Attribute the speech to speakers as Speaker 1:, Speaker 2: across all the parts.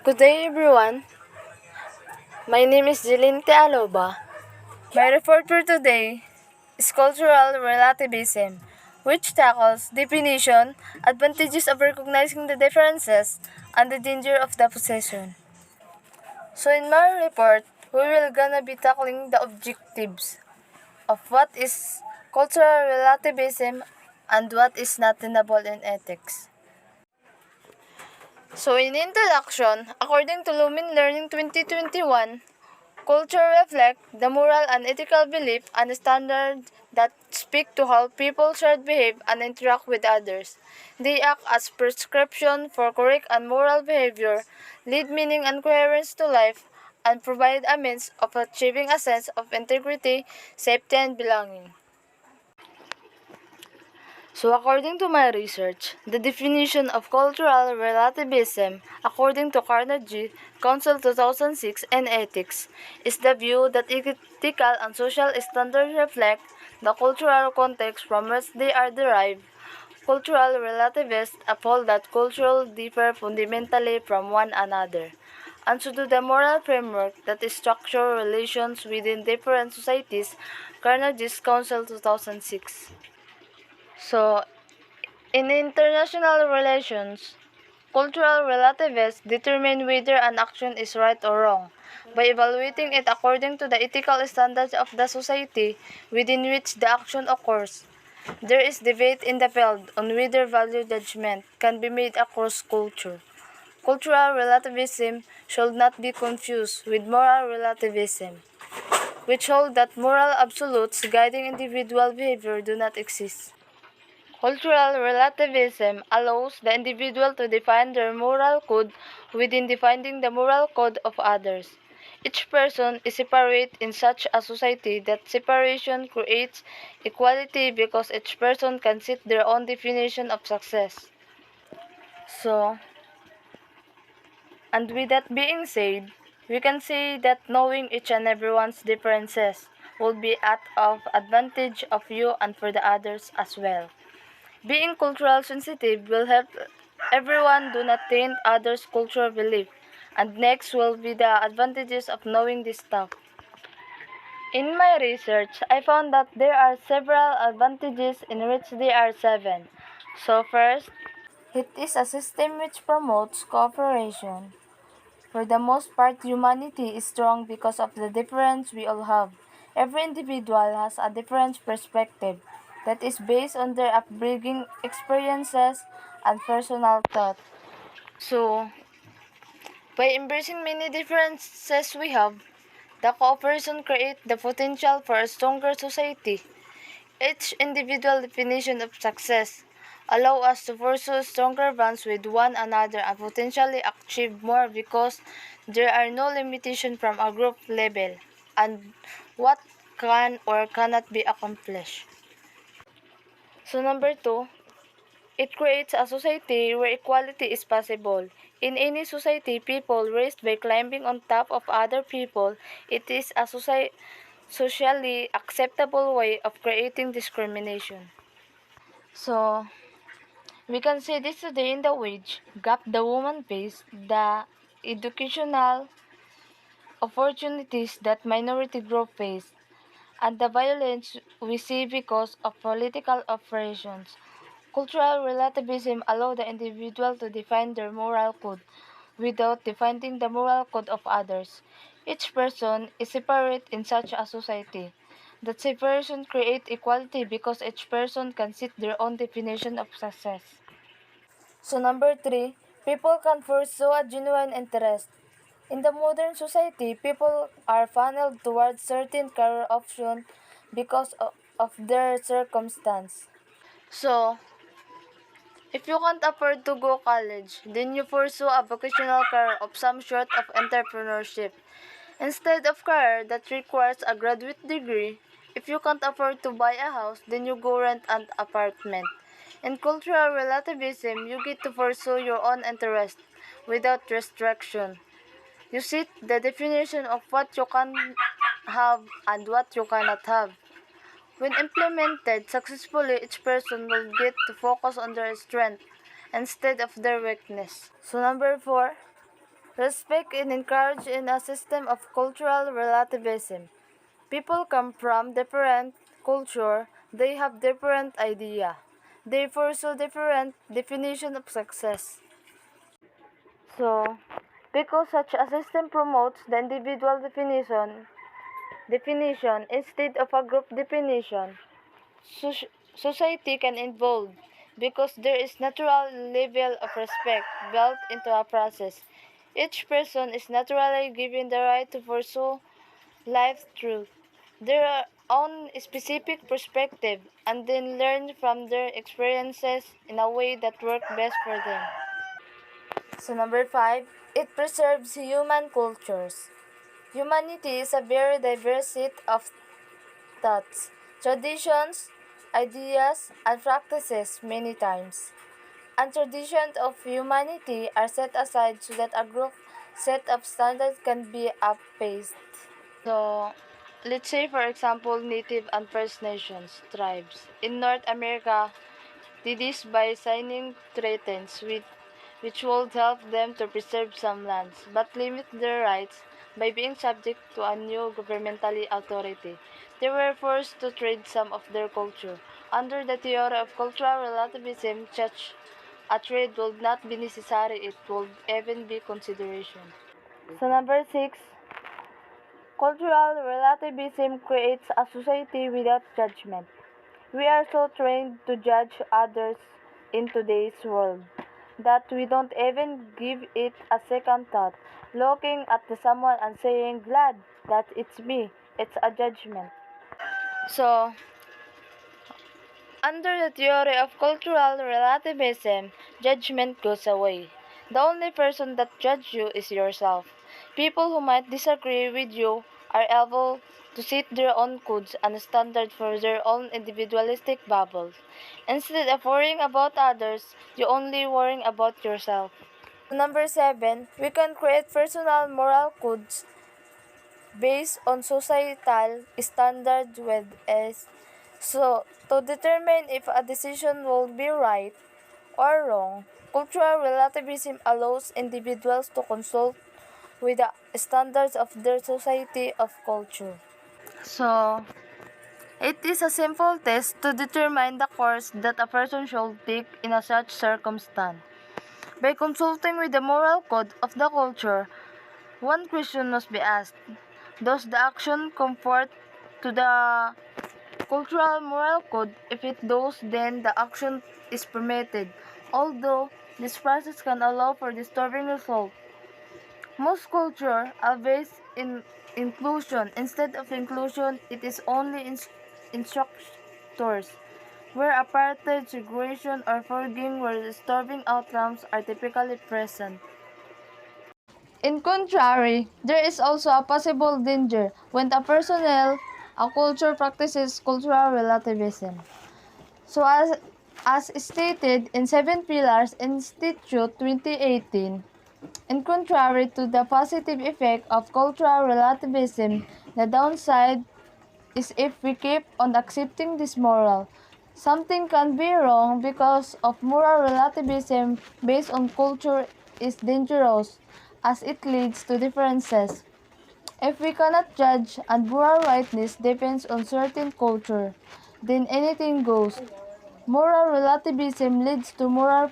Speaker 1: Good day everyone, my name is JELENE ALOBA. My report for today is Cultural Relativism, which tackles definition, advantages of recognizing the differences, and the danger of the possession. So in my report, we will gonna be tackling the objectives of what is cultural relativism and what is not tenable in ethics. So in introduction, according to Lumen Learning 2021, culture reflects the moral and ethical belief and standards that speak to how people should behave and interact with others. They act as prescription for correct and moral behavior, lead meaning and coherence to life, and provide a means of achieving a sense of integrity, safety, and belonging. So according to my research, the definition of cultural relativism, according to Carnegie Council 2006 and Ethics, is the view that ethical and social standards reflect the cultural context from which they are derived. Cultural relativists uphold that cultures differ fundamentally from one another, and so do the moral framework that structures relations within different societies. Carnegie's Council 2006. So, in international relations, cultural relativists determine whether an action is right or wrong by evaluating it according to the ethical standards of the society within which the action occurs. There is debate in the field on whether value judgment can be made across culture. Cultural relativism should not be confused with moral relativism, which hold that moral absolutes guiding individual behavior do not exist. Cultural relativism allows the individual to define their moral code within defining the moral code of others. Each person is separate in such a society that separation creates equality because each person can set their own definition of success. So, and with that being said, we can say that knowing each and everyone's differences will be at of advantage of you and for the others as well. Being cultural sensitive will help everyone do not taint others' cultural belief. And next will be the advantages of knowing this stuff. In my research, I found that there are several advantages in which there are 7. So first, it is a system which promotes cooperation. For the most part, humanity is strong because of the difference we all have. Every individual has a different perspective that is based on their upbringing, experiences, and personal thought. So, by embracing many differences we have, the cooperation creates the potential for a stronger society. Each individual definition of success allow us to pursue stronger bonds with one another and potentially achieve more because there are no limitations from a group level and what can or cannot be accomplished. So number 2, it creates a society where equality is possible. In any society, people raised by climbing on top of other people, it is a socially acceptable way of creating discrimination. So, we can see this today in the wage gap the woman face, the educational opportunities that minority group face, and the violence we see because of political operations. Cultural relativism allows the individual to define their moral code without defining the moral code of others. Each person is separate in such a society. That separation creates equality because each person can set their own definition of success. So number 3, people can pursue a genuine interest. In the modern society, people are funneled towards certain career options because of their circumstance. So, if you can't afford to go college, then you pursue a vocational career of some sort of entrepreneurship. Instead of career that requires a graduate degree, if you can't afford to buy a house, then you go rent an apartment. In cultural relativism, you get to pursue your own interest without restriction. You set the definition of what you can have and what you cannot have. When implemented successfully, each person will get to focus on their strength instead of their weakness. So number 4, Respect is encouraged in a system of cultural relativism. People come from different culture, they have different idea. They pursue different definition of success. So, because such a system promotes the individual definition instead of a group definition, society can evolve because there is natural level of respect built into a process. Each person is naturally given the right to pursue life through their own specific perspective and then learn from their experiences in a way that works best for them. So number 5, it preserves human cultures. Humanity is a very diverse set of thoughts, traditions, ideas, and practices many times. And traditions of humanity are set aside so that a group set of standards can be appeased. So, let's say for example, Native and First Nations tribes. In North America, did this by signing treaties which would help them to preserve some lands, but limit their rights by being subject to a new governmental authority. They were forced to trade some of their culture. Under the theory of cultural relativism, such a trade would not be necessary, it would even be consideration. So number 6, cultural relativism creates a society without judgment. We are so trained to judge others in today's world that we don't even give it a second thought. Looking at someone and saying, glad that it's me, it's a judgment. So, under the theory of cultural relativism, judgment goes away. The only person that judges you is yourself. People who might disagree with you are able to set their own codes and standards for their own individualistic bubbles. Instead of worrying about others, you only worrying about yourself. Number 7, we can create personal moral codes based on societal standards with us. So, to determine if a decision will be right or wrong, cultural relativism allows individuals to consult with the standards of their society of culture. So, it is a simple test to determine the course that a person should take in a such circumstance. By consulting with the moral code of the culture, one question must be asked. Does the action conform to the cultural moral code? If it does, then the action is permitted. Although this process can allow for disturbing results, most cultures are based in inclusion. Instead of inclusion, it is only instructors, where apartheid, segregation, or forgiving where disturbing outcomes are typically present. In contrary, there is also a possible danger when a personnel, a culture practices cultural relativism. So as stated in 7 Pillars Institute 2018, in contrary to the positive effect of cultural relativism, the downside is if we keep on accepting this moral. Something can be wrong because of moral relativism based on culture is dangerous as it leads to differences. If we cannot judge and moral rightness depends on certain culture, then anything goes. Moral relativism leads to moral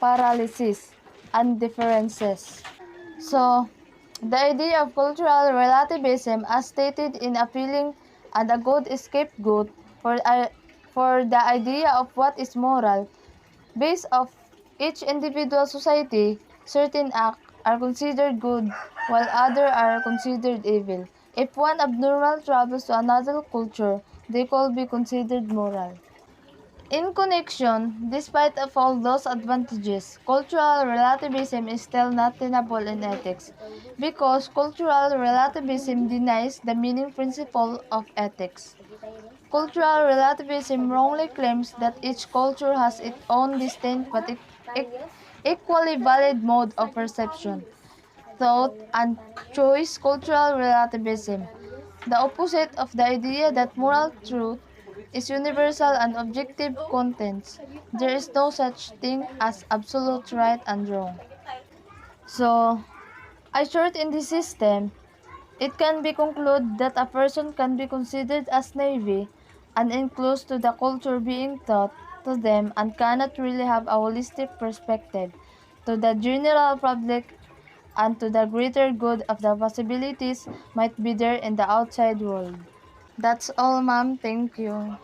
Speaker 1: paralysis and differences. So, the idea of cultural relativism as stated in appealing and a good scapegoat for the idea of what is moral, based of each individual society, certain acts are considered good while others are considered evil. If one abnormal travels to another culture, they could be considered moral. In connection, despite of all those advantages, cultural relativism is still not tenable in ethics because cultural relativism denies the meaning principle of ethics. Cultural relativism wrongly claims that each culture has its own distinct but equally valid mode of perception, thought, and choice. Cultural relativism, the opposite of the idea that moral truth is universal and objective contents. There is no such thing as absolute right and wrong. So, I short in this system, it can be concluded that a person can be considered as naive and enclosed to the culture being taught to them and cannot really have a holistic perspective to the general public and to the greater good of the possibilities might be there in the outside world. That's all, ma'am. Thank you.